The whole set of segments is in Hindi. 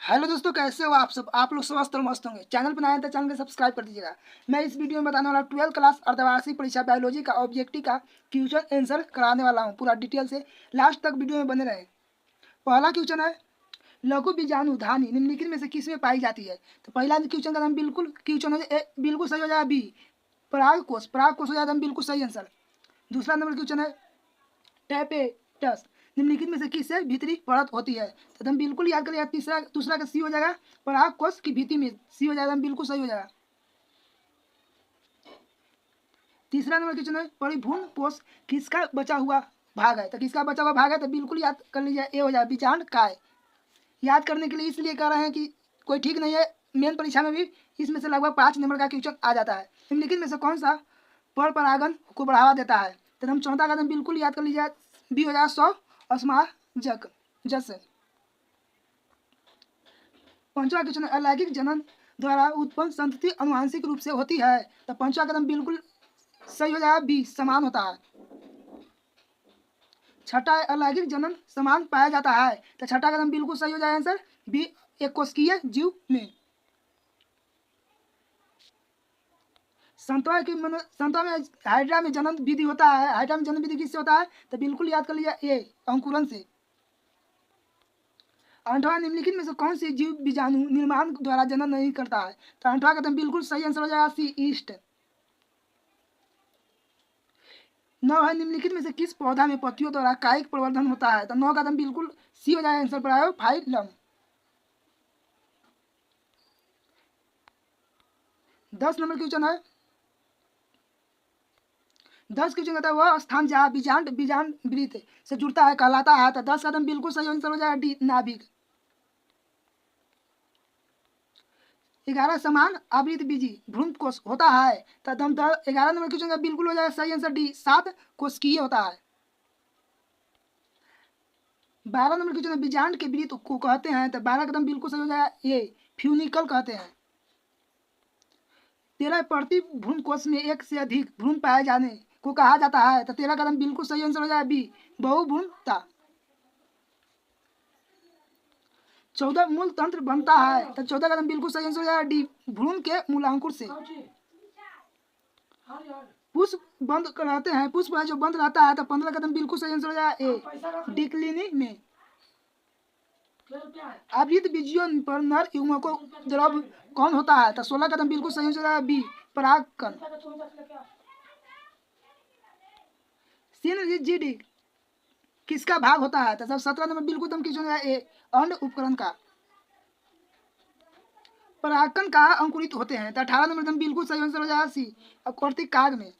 हेलो दोस्तों, कैसे हो आप सब। आप लोग स्वस्थ और मस्त होंगे। चैनल पर नए हैं तो चैनल को सब्सक्राइब कर दीजिएगा। मैं इस वीडियो में बताने वाला 12th क्लास अर्धवार्षिक परीक्षा बायोलॉजी का ऑब्जेक्टिव का क्वेश्चन आंसर कराने वाला हूं पूरा डिटेल से। लास्ट तक वीडियो में बने रहे। पहला क्वेश्चन है, लघु बीजाणु धानी निम्नलिखित में से किस में पाई जाती है। तो पहला क्वेश्चन का नाम बिल्कुल बिल्कुल सही हो जाएगा बी, परागकोश। परागकोश हो जाएगा बिल्कुल सही आंसर। दूसरा नंबर क्वेश्चन है, टैपेटस निम्नलिखित में से किससे भीतरी परत होती है। तो हम बिल्कुल याद करिए। दूसरा का सी हो जाएगा, परागकोश की भीति में सी हो जाएगा, बिल्कुल सही हो जाएगा। तीसरा नंबर क्वेश्चन है, परिभ्रूण कोश किसका बचा हुआ भाग है। तो किसका बचा हुआ भाग है, तो बिल्कुल याद कर लीजिए, ए हो जाएगा बीजांड काय। याद करने के लिए इसलिए कह रहे हैं कि कोई ठीक नहीं है। मेन परीक्षा में भी इसमें से लगभग 5 नंबर का क्वेश्चन आ जाता है। निम्नलिखित में से कौन सा पर परागन को बढ़ावा देता है। तो हम चौथा कदम बिल्कुल याद कर लीजिए, बी हो जाएगा 100 अस्माजक जस। पांचवा क्वेश्चन, अलैंगिक जनन द्वारा उत्पन्न संतति अनुवांशिक रूप से होती है। तो पांचवा कदम बिल्कुल सही हो जाएगा, बी समान होता है। छठा है, अलैंगिक जनन समान पाया जाता है। तो छठा कदम बिल्कुल सही हो जाएगा आंसर, बी एक कोशिकीय जीव में। संतवा में हाइड्रा में जनन विधि होता है। हाइड्रा में जनन विधि किससे होता है, तो बिल्कुल याद कर लीजिए, ए अंकुरन से। आठवां, निम्नलिखित में से कौन सी जीव बीजाणु निर्माण द्वारा जनन नहीं करता है। तो आठवां कदम बिल्कुल सही आंसर हो जाएगा, सी ईस्ट। नौ है, निम्नलिखित में से किस पौधा में पत्तियों द्वारा कायिक प्रवर्धन होता है। तो नौ कदम बिल्कुल सी हो जाएगा आंसर, ब्रायोफाइलम। 10 नंबर क्वेश्चन है, 10 क्वेश्चन कहता है वह स्थान जहाँ बीजांड वृत्त से जुड़ता है कहलाता है। तो 10 कदम बिल्कुल सही आंसर हो जाएगा, डी नाभिक। 11 समान आवृत बीजी भ्रूण कोश होता है। तो 11 नंबर क्वेश्चन का बिल्कुल हो जाएगा सही आंसर, डी 7 कोशिकीय होता है। 12 नंबर क्वेश्चन, बीजांड के वृत्त को कहते हैं। तो 12 कदम बिल्कुल सही हो जाएगा, ए फ्यूनिकल कहते हैं। 13 प्रति भ्रूण कोश में एक से अधिक भ्रूण पाए जाने को कहा जाता है। तो 13 कदम बिल्कुल सही आंसर हो जाएगा, बी बहुभ्रूणता। 14 मूल तंत्र बनता है। तो 14 कदम बिल्कुल सही आंसर हो जाएगा, डी भ्रूण के मूलांकुर से। पुष्प बंद रहते हैं, पुष्प जो बंद रहता है। तो 15 कदम बिल्कुल सही आंसर हो जाएगा, ए डिक्लिनी में। आवृत बीजियों पर नर युग्म को द्रव कौन होता है। तो 16 कदम बिल्कुल सही आंसर हो जाएगा, बी परागकण। सिनजीडी किसका भाग होता है। तो जब 17 नंबर बिल्कुल दम किस ए अंड उपकरण का। परागकण का अंकुरित होते हैं। तो 18 नंबर दम बिल्कुल सही आंसर हो जाएगा, सी अकोर्तिक काग में।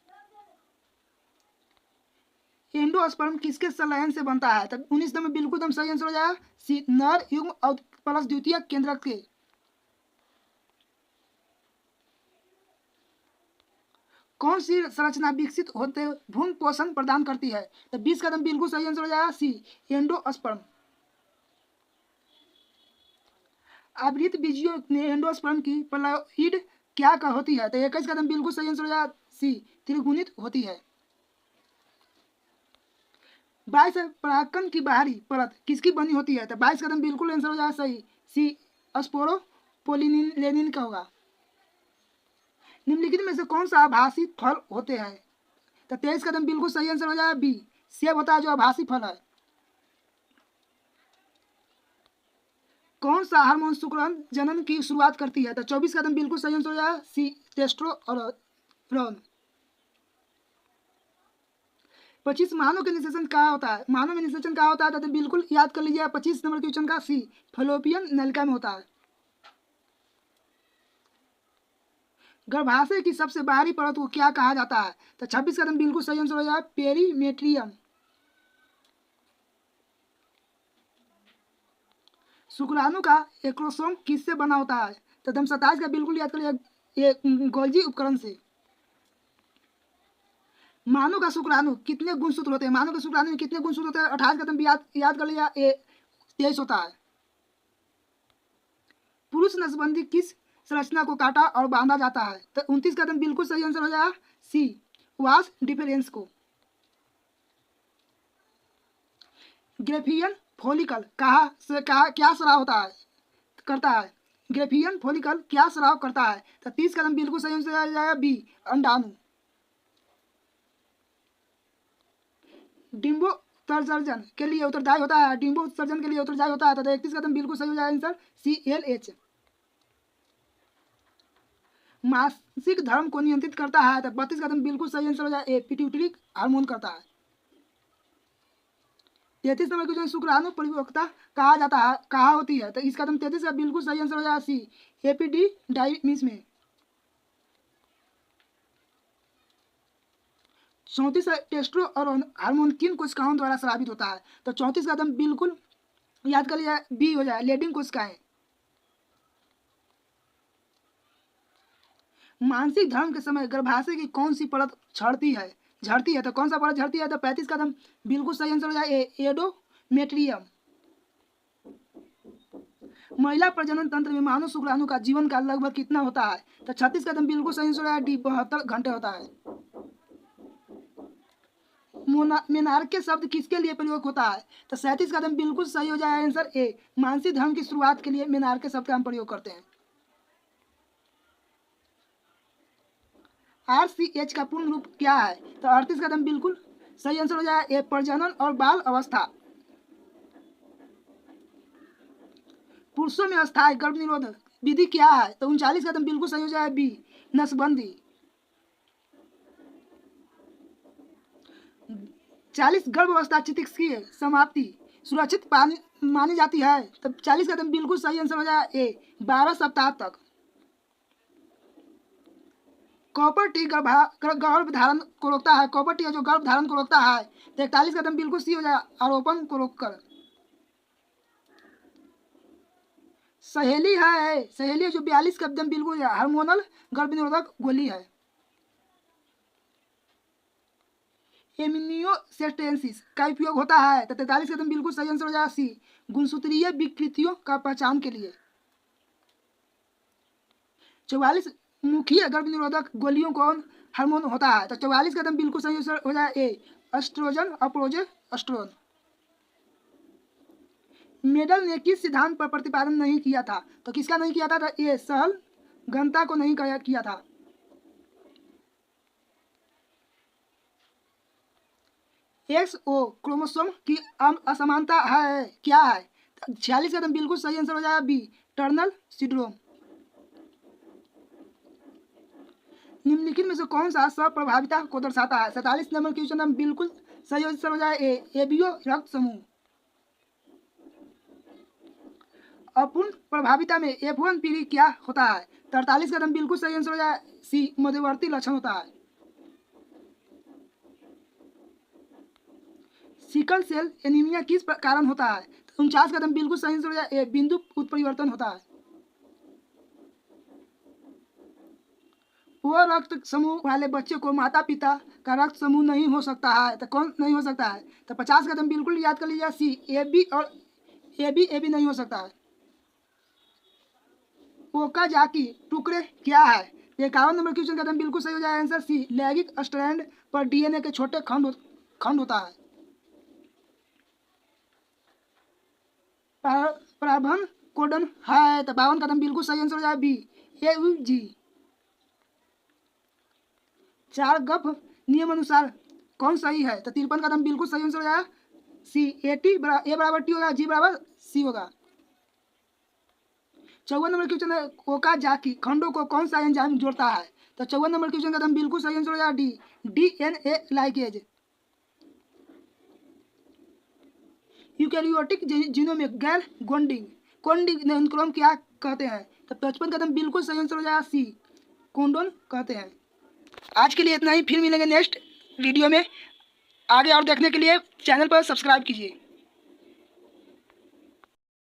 एंडोस्पर्म किसके संलयन से बनता है। तब 19 नंबर बिल्कुल दम सही आंसर हो जाएगा, सी नर युग्म और प्लस द्वितीय केंद्रक के। कौन सी संरचना विकसित होते भ्रूण पोषण प्रदान करती है। तो 20 कदम बिल्कुल सही आंसर हो जाएगा, सी एंडोस्पर्म। आवृत बीजियों ने एंडोस्पर्म की प्लाइड क्या का होती है। तो 21 कदम बिल्कुल सही आंसर हो जाएगा, सी त्रिगुणित होती है। 22 परागकण की बाहरी परत किसकी बनी होती है। तो 22 कदम बिल्कुल आंसर हो जाएगा सही, सी स्पोरोपोलिनेन का होगा। निम्नलिखित में से कौन सा आभासी फल होते हैं। तो 23 कदम बिल्कुल सही आंसर हो जाएगा, बी सेब होता है जो आभासी फल है। कौन सा हार्मोन शुक्राणु जनन की शुरुआत करती है। तो 24 कदम बिल्कुल सही आंसर हो जाएगा, सी टेस्टोस्टेरोन। 25 मानव के निषेचन क्या होता है। मानव में निषेचन क्या होता है। तो बिल्कुल याद कर लीजिए, 25 नंबर क्वेश्चन का सी फलोपियन नलिका में होता है। गर्भाशय की सबसे बाहरी परत को क्या कहा जाता है। तो 26 कदम बिल्कुल सही आंसर हो जाएगा, पेरीमेट्रियम। शुक्राणु का एक्रोसोम किससे बना होता है। तो दम 27 का बिल्कुल याद कर लीजिए, गोल्जी उपकरण से। मानव का शुक्राणु कितने गुणसूत्र होते हैं। मानव के शुक्राणु में कितने गुणसूत्र होते हैं। 28 कदम याद कर लीजिए, 23 होता है। पुरुष नसबंदी किस संरचना को काटा और बांधा जाता है। तो 29 कदम बिल्कुल सही आंसर हो जाएगा, सी वास डिफरेंस को। ग्रेफियन फोलिकल क्या स्राव होता है। करता है? ग्रेफियन फॉलिकल क्या स्राव करता है? तो 30 कदम बिल्कुल सही आंसर आ जाएगा बी, अंडाणु। डिम्बो उत्सर्जन के लिए उत्तरदायी होता है, डिम्बो उत्सर्जन के लिए उत्तरदायी होता है। तो 31 कदम बिल्कुल सही हो जाएगा आंसर CLH। मासिक धर्म को नियंत्रित करता है? तो 32 कदम बिल्कुल सही आंसर हो जाएगा ए, पिट्यूटरी हार्मोन करता है। 33 नंबर क्वेश्चन, शुक्राणु परिपक्वता कहा जाता है, कहा होती है? तो इस कदम 33 का बिल्कुल सही आंसर हो जाएगा सी, एपिडिडाइमिस में। 34 टेस्टोस्टेरोन हार्मोन किन कोशिकाओं द्वारा स्रावित होता है? तो 34 कदम बिल्कुल याद कर लिया, बी हो जाए, लेडिंग कोशिकाएं। मानसिक धर्म के समय गर्भाशय की कौन सी परत झड़ती है? तो कौन सा परत झड़ती है? तो 35 कदम बिल्कुल सही आंसर हो जाए ए, एडोमेट्रियम। महिला प्रजनन तंत्र में मानव शुक्राणु का जीवन काल लगभग कितना होता है? तो 36 कदम बिल्कुल सही आंसर हो जाए डी, 72 घंटे होता है। मेनार्के शब्द किसके लिए प्रयोग होता है? तो 37 कदम बिल्कुल सही हो जाए आंसर ए, मानसिक धर्म की शुरुआत के लिए मेनार्के शब्द का हम प्रयोग करते हैं। RCH का पूर्ण रूप क्या है? तो 38 कदम बिल्कुल सही आंसर हो जाए ए, प्रजनन और बाल अवस्था। पुरुषों में अस्थायी गर्भ निरोधक विधि क्या है? तो 39 कदम बिल्कुल सही हो जाए बी, नसबंदी। 40 गर्भावस्था चिकित्सकीय समाप्ति सुरक्षित मानी जाती है? तब 40 कदम बिल्कुल सही आंसर हो जाए ए, 12 सप्ताह तक। कॉपर टी गर्भ धारण को रोकता है? कॉपर टी जो गर्भ धारण को रोकता है? तो 41 कदम बिल्कुल सी हो जाए, आरोपण को रोककर। सहेली जो 42 कदम बिल्कुल हार्मोनल गर्भ निरोधक गोली है। एमिनियोसेटेंसिस का उपयोग होता है? तो 43 कदम बिल्कुल सही आंसर हो जाएगा सी, गुणसूत्रीय विकृतियों का पहचान के लिए। 44 मुखीय गर्भ निरोधक गोलियों कौन हार्मोन होता है? तो 44 कदम बिल्कुल सही आंसर हो जाए ए, एस्ट्रोजन और प्रोजेस्टेरोन। मेडल ने किस सिद्धांत पर प्रतिपादन नहीं किया था? तो किसका नहीं किया था? तो ए, सहल घनता को नहीं किया था। XO क्रोमोसोम की असमानता है क्या है? 46 कदम बिल्कुल सही आंसर हो जाएगा बी, टर्नर सिंड्रोम। निम्नलिखित में से कौन सा स्वप्रभाविता को दर्शाता है? 47 नंबर क्वेश्चन बिल्कुल सही आंसर हो जाए ए, एबीओ रक्त समूह। अपूर्ण प्रभाविता में F1 पीढ़ी क्या होता है? 43 कदम बिल्कुल सही आंसर हो जाए सी, मध्यवर्ती लक्षण होता है। सिकल सेल एनीमिया किस कारण होता है? 49 कदम बिल्कुल सही आंसर हो जाए ए, बिंदु उत्परिवर्तन होता है। वो रक्त समूह वाले बच्चे को माता पिता का रक्त समूह नहीं हो सकता है? तो कौन नहीं हो सकता है? तो 50 कदम बिल्कुल याद कर लीजिए सी, AB और AB नहीं हो सकता है। ओकाजाकी टुकड़े क्या है? 51 नंबर क्वेश्चन कदम बिल्कुल सही हो जाए आंसर सी, लैंगिक स्ट्रैंड पर DNA के छोटे खंड होता है। प्रारंभ कोडन है? तो 52 कदम बिल्कुल सही आंसर हो जाए बी, AUG। 4 गफ नियम अनुसार कौन सही है? तो 53 कदम बिल्कुल सही आंसर हो जाएगा सी, ए बराबर टी होगा, G बराबर C होगा। 54 नंबर क्वेश्चन है, ओकाजाकी खंडों को कौन सा एंजाइम जोड़ता है? तो 54 नंबर क्वेश्चन कदम बिल्कुल सही आंसर हो जाएगा डी, DNA लाइकेज। यूकैरियोटिक जीनोम में गैर कोडिंग अनुक्रम क्या कहते हैं? तो 55 कदम बिल्कुल सही आंसर हो जाएगा सी, कोडोन कहते हैं। आज के लिए इतना ही, फिर मिलेंगे नेक्स्ट वीडियो में। आगे और देखने के लिए चैनल पर सब्सक्राइब कीजिए।